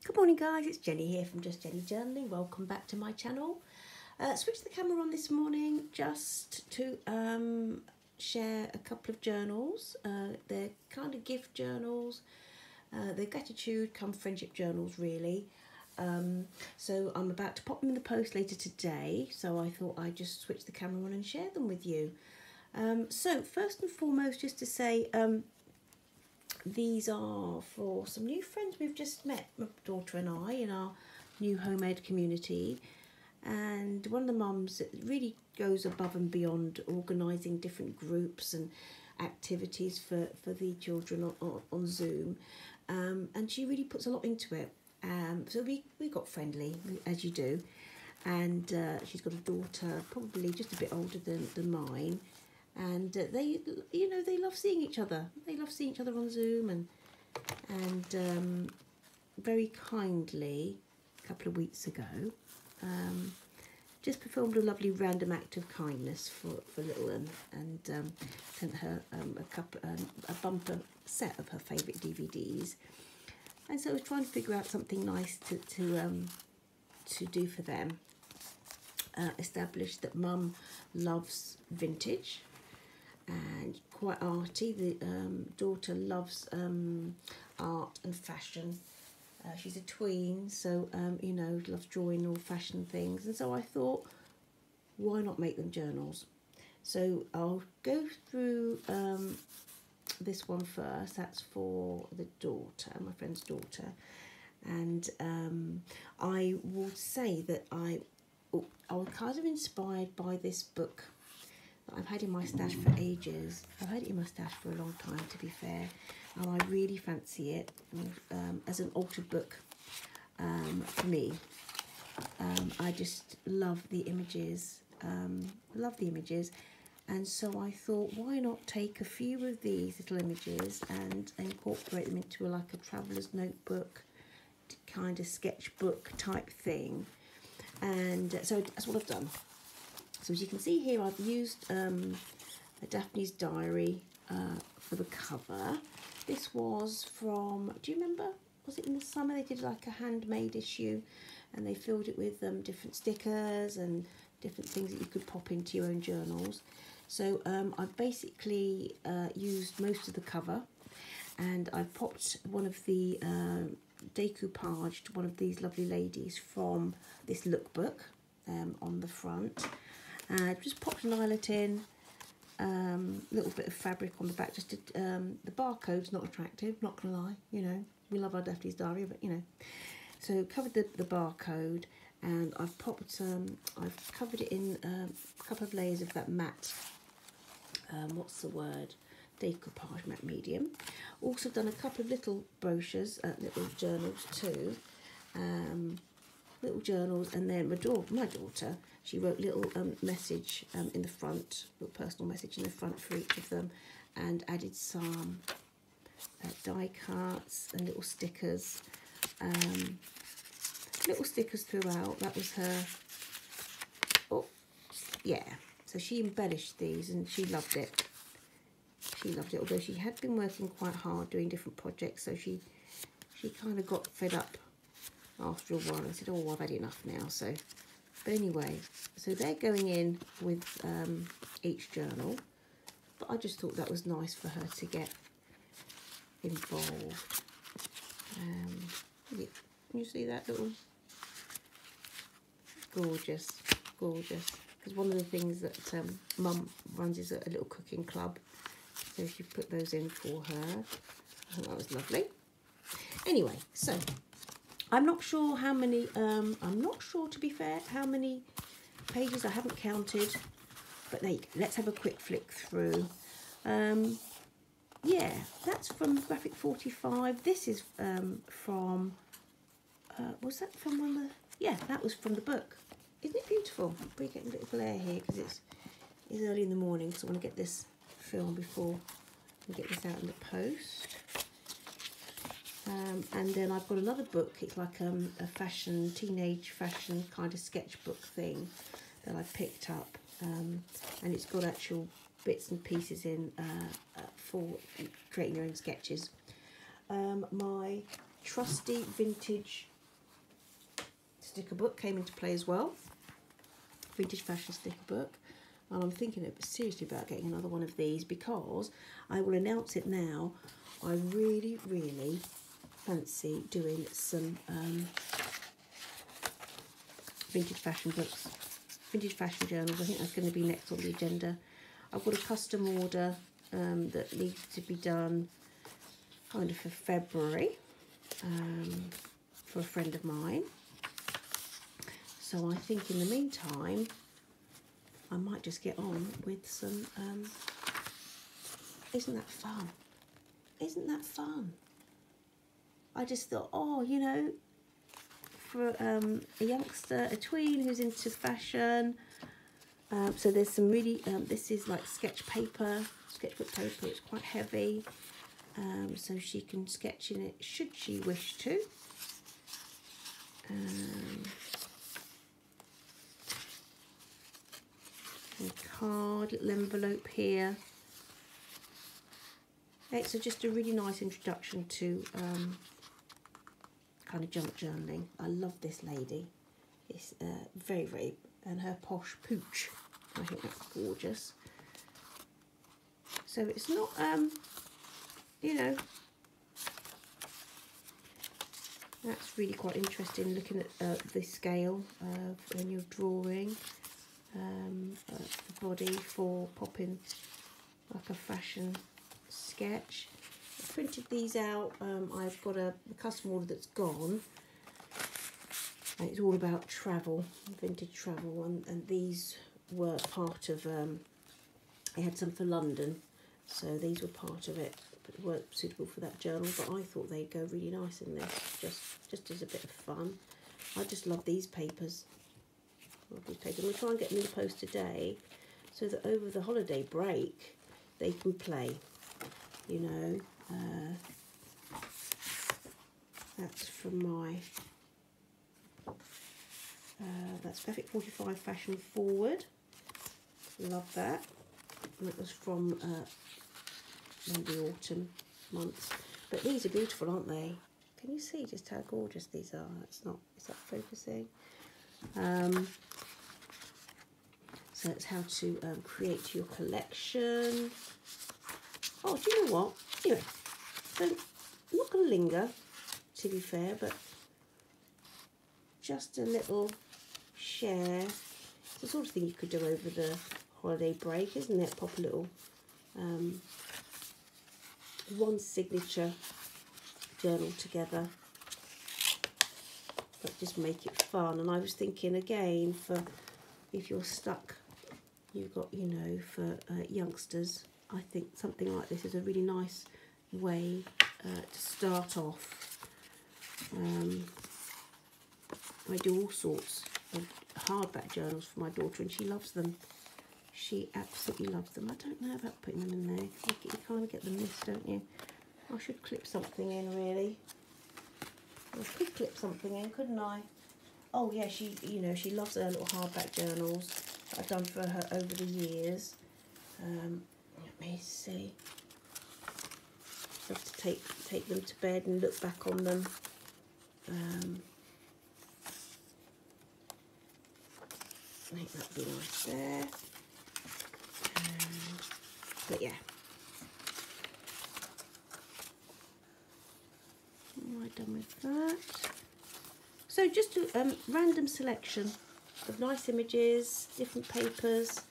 Good morning guys, it's Jenny here from Just Jenny Journaling. Welcome back to my channel. Switched the camera on this morning just to share a couple of journals. They're kind of gift journals. They're gratitude come friendship journals really. So I'm about to pop them in the post later today, so I thought I'd just switch the camera on and share them with you. So first and foremost, just to say, these are for some new friends we've just met, my daughter and I, in our new home ed community. And one of the mums really goes above and beyond organising different groups and activities for the children on Zoom. And she really puts a lot into it. So we got friendly, as you do. And she's got a daughter probably just a bit older than mine. And they love seeing each other. They love seeing each other on Zoom, and very kindly, a couple of weeks ago, just performed a lovely random act of kindness for little and sent her a bumper set of her favourite DVDs. And so I was trying to figure out something nice to do for them. Established that Mum loves vintage and quite arty. The daughter loves art and fashion. She's a tween, so loves drawing all fashion things. And so I thought, why not make them journals? So I'll go through this one first. That's for the daughter, my friend's daughter. And I will say that I was kind of inspired by this book that I've had in my stash for ages. I've had it in my stash for a long time, to be fair, and I really fancy it as an altered book for me. I just love the images, and so I thought, why not take a few of these little images and incorporate them into like a traveller's notebook, kind of sketchbook type thing. And so that's what I've done. So as you can see here, I've used a Daphne's diary for the cover. This was from, do you remember, was it in the summer? They did like a handmade issue and they filled it with different stickers and different things that you could pop into your own journals. So I've basically used most of the cover, and I've popped one of the decoupaged one of these lovely ladies from this lookbook on the front. Just popped an eyelet in, little bit of fabric on the back. Just to, the barcode's not attractive, not gonna lie. We love our Daphne's diary, but so covered the barcode, and I've popped I've covered it in a couple of layers of that matte what's the word, decoupage matte medium. Also done a couple of little brochures, little journals too, little journals. And then my daughter, she wrote little message in the front, little personal message in the front for each of them, and added some die cuts and little stickers throughout. That was her. Oh yeah, so she embellished these and she loved it. She loved it, although she had been working quite hard doing different projects, so she kind of got fed up after a while and said, oh, I've had enough now. So, but anyway, so they're going in with each journal, but I just thought that was nice for her to get involved. Yeah, can you see that little? Gorgeous, gorgeous. Because one of the things that Mum runs is a little cooking club. So she put those in for her. I thought that was lovely. Anyway, so I'm not sure how many, I'm not sure, to be fair, how many pages. I haven't counted, but there you go. Let's have a quick flick through. Yeah, that's from Graphic 45. This is from, was that from one of the, yeah, that was from the book. Isn't it beautiful? We're getting a bit of glare here because it's early in the morning, so I want to get this film before we get this out in the post. And then I've got another book. It's like a fashion, teenage fashion kind of sketchbook thing that I picked up, and it's got actual bits and pieces in for creating your own sketches. My trusty vintage sticker book came into play as well. Vintage fashion sticker book. And I'm thinking seriously about getting another one of these, because I will announce it now. I really, really fancy doing some vintage fashion books, vintage fashion journals. I think that's going to be next on the agenda. I've got a custom order that needs to be done kind of for February for a friend of mine. So I think in the meantime, I might just get on with some, isn't that fun? Isn't that fun? I just thought, oh, you know, for a youngster, a tween who's into fashion, so there's some really, this is like sketchbook paper, it's quite heavy, so she can sketch in it should she wish to. A card, little envelope here. It's just a really nice introduction to kind of junk journaling. I love this lady. It's very, very, and her posh pooch. I think that's gorgeous. So it's not, you know, that's really quite interesting looking at the scale when you're drawing. The body for popping like a fashion sketch. I printed these out. I've got a custom order that's gone. And it's all about travel, vintage travel, and these were part of, I had some for London, so these were part of it, but weren't suitable for that journal, but I thought they'd go really nice in this, just as a bit of fun. I just love these papers. We'll try and get them in the post today, so that over the holiday break they can play, you know. That's from my that's Perfect 45 Fashion Forward. Love that. And it was from the autumn months. But these are beautiful, aren't they? Can you see just how gorgeous these are? It's not, is that focusing? So it's how to create your collection. Oh, do you know what? Anyway, so I'm not going to linger, to be fair, but just a little share. It's the sort of thing you could do over the holiday break, isn't it? Pop a little one signature journal together, but just make it fun. And I was thinking again, for if you're stuck, you've got, you know, for youngsters, I think something like this is a really nice way to start off. I do all sorts of hardback journals for my daughter, and she loves them. She absolutely loves them. I don't know about putting them in there. You kind of get the mist, don't you? I should clip something in, really. I could clip something in, couldn't I? Oh yeah, she, you know, she loves her little hardback journals that I've done for her over the years. Let me see. I have to take them to bed and look back on them. I think that'd be nice there. But yeah. All right, done with that. So just a random selection of nice images, different papers,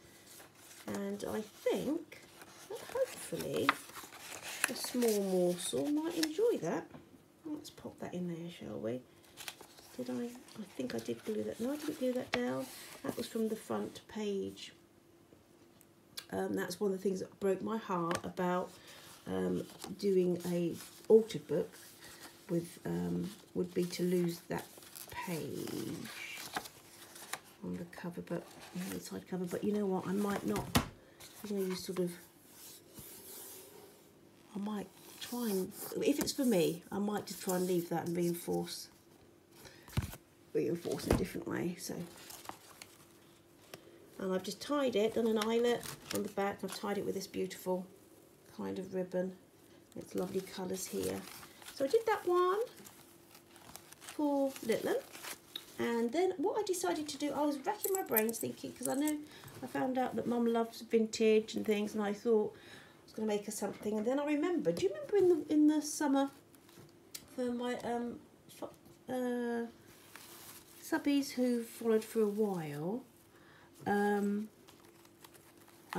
and I think that hopefully a small morsel might enjoy that. Let's pop that in there, shall we? Did I think I did glue that. No, I didn't glue that down. That was from the front page. That's one of the things that broke my heart about doing a altered book with would be to lose that page on the cover, but on the inside cover. But you know what? I might not. I'm going to use I might try and, if it's for me, I might just try and leave that and reinforce in a different way. So, and I've just tied it, done an eyelet on the back. I've tied it with this beautiful kind of ribbon. It's lovely colours here. So I did that one for Litland, And then what I decided to do, I was racking my brains thinking, because I know I found out that Mum loves vintage and things, and I thought I was going to make her something. And then I remembered, do you remember in the summer for my subbies who followed for a while, I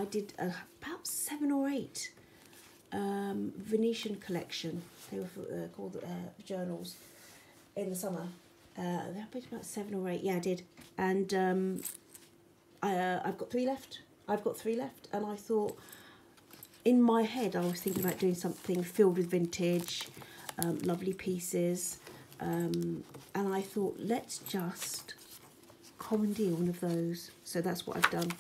did about 7 or 8 Venetian collection. They were called journals in the summer. There were about 7 or 8. Yeah, I did. And I've got 3 left. And I thought, in my head, I was thinking about doing something filled with vintage, lovely pieces. And I thought, let's just commandeer one of those. So that's what I've done.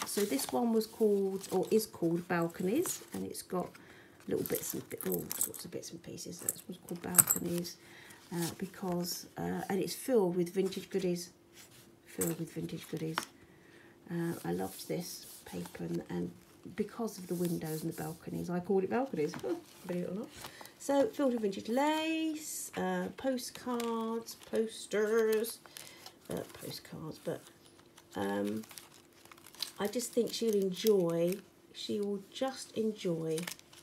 So this one was called, or is called, Balconies, and it's got little bits and all sorts of bits and pieces. That was called Balconies because, and it's filled with vintage goodies. I loved this paper, and because of the windows and the balconies, I called it Balconies, believe it or not. So filled with vintage lace, postcards, posters, but I just think she will just enjoy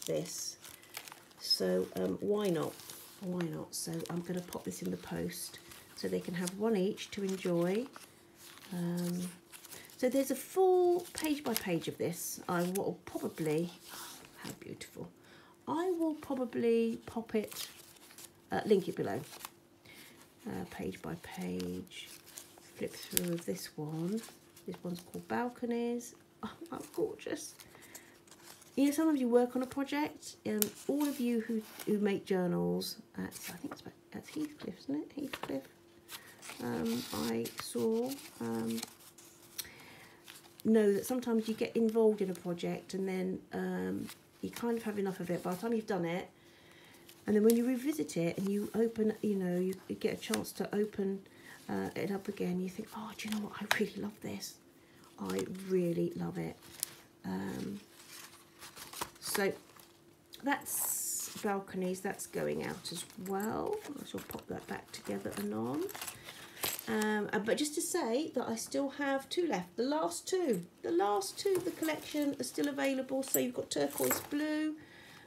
this. So why not? So I'm going to pop this in the post so they can have one each to enjoy. So there's a full page by page of this. I will probably, how beautiful, I will probably pop it, link it below, page by page, flip through of this one. This one's called Balconies. Oh, that's gorgeous. You know, sometimes you work on a project, and all of you who make journals, I think that's Heathcliff, isn't it? Heathcliff. I saw, know that sometimes you get involved in a project and then you kind of have enough of it by the time you've done it, and then when you revisit it and you open, you know, you get a chance to open it up again, you think, oh, do you know what, I really love this. I really love it. So that's Balconies, that's going out as well. I shall pop that back together anon. But just to say that I still have 2 left. The last two of the collection are still available. So you've got Turquoise Blue,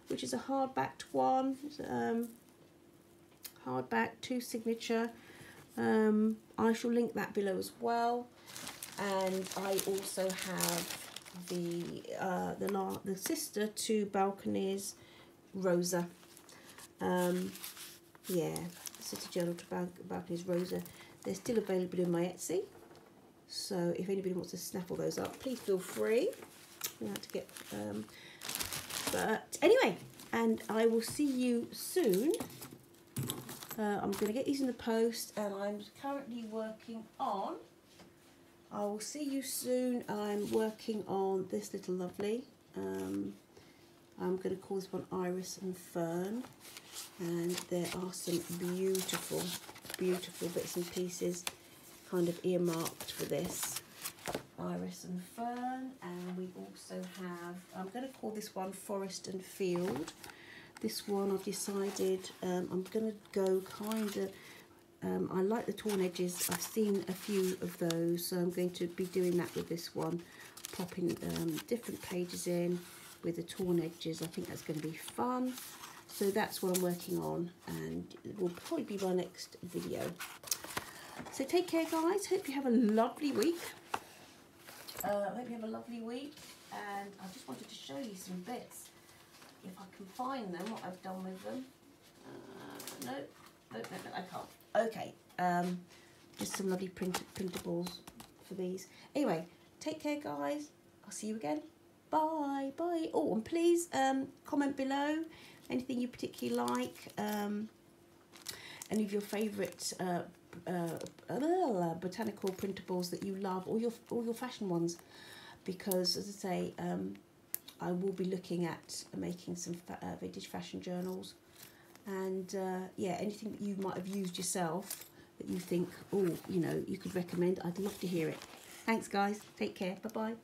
which is a hardbacked one. Hardback, 2 signature. I shall link that below as well. And I also have the sister to Balconies, Rosa. Yeah, sister journal to Balconies, Rosa. They're still available in my Etsy. So if anybody wants to snap all those up, please feel free. You have to get. But anyway, and I will see you soon. I'm going to get these in the post, and I'm currently working on. I will see you soon. I'm working on this little lovely. I'm going to call this one Iris and Fern, and there are some beautiful bits and pieces kind of earmarked for this. Iris and Fern, and we also have, I'm going to call this one Forest and Field. This one I've decided I'm going to go kind of, I like the torn edges. I've seen a few of those, so I'm going to be doing that with this one, popping different pages in with the torn edges. I think that's going to be fun. So that's what I'm working on, and it will probably be my next video. So take care, guys. Hope you have a lovely week. And I just wanted to show you some bits, if I can find them, what I've done with them. No, I can't. Okay, just some lovely printables for these. Anyway, take care, guys. I'll see you again. Bye. Oh, and please comment below anything you particularly like, any of your favourite botanical printables that you love, or your fashion ones, because as I say, I will be looking at making some vintage fashion journals, and yeah, anything that you might have used yourself that you think, oh, you know, you could recommend, I'd love to hear it. Thanks, guys. Take care. Bye.